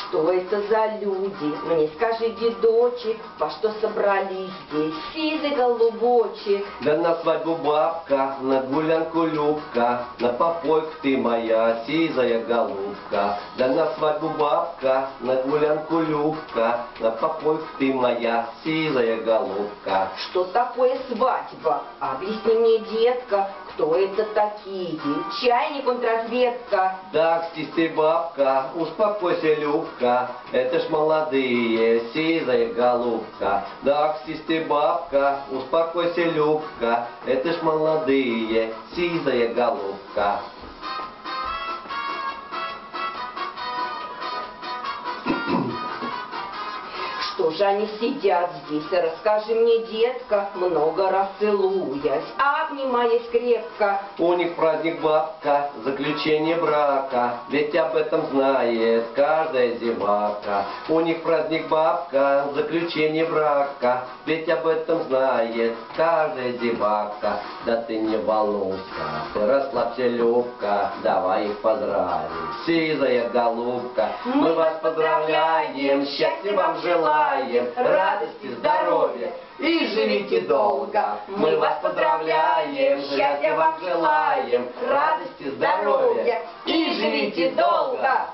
Что это за люди? Мне скажи, дедочек, во что собрались здесь? Сизый голубочек. Да на свадьбу бабка, на гулянку Любка, на попойку ты моя сизая голубка. Да на свадьбу бабка, на гулянку Любка, на попойку ты моя сизая голубка. Что такое свадьба? Объясни мне, детка, кто это такие? Чайник, контрразведка. Так, ты бабка, успокойся, Любка, это ж молодые, сизая голубка. Так, ты бабка, успокойся, Любка, это ж молодые, сизая голубка. Что же они сидят здесь? Расскажи мне, детка, много раз целуясь, обнимаясь крепко. У них праздник бабка, заключение брака, ведь об этом знает каждая зевака. У них праздник бабка, заключение брака, ведь об этом знает каждая зевака. Да ты не волнуйся, ты расслабься, Любка, давай их поздравим. Сизая голубка, мы вас поздравляем, счастья вам желаем, радости, здоровья и живите долго. Мы вас поздравляем, счастья вам желаем, радости, здоровья и живите долго.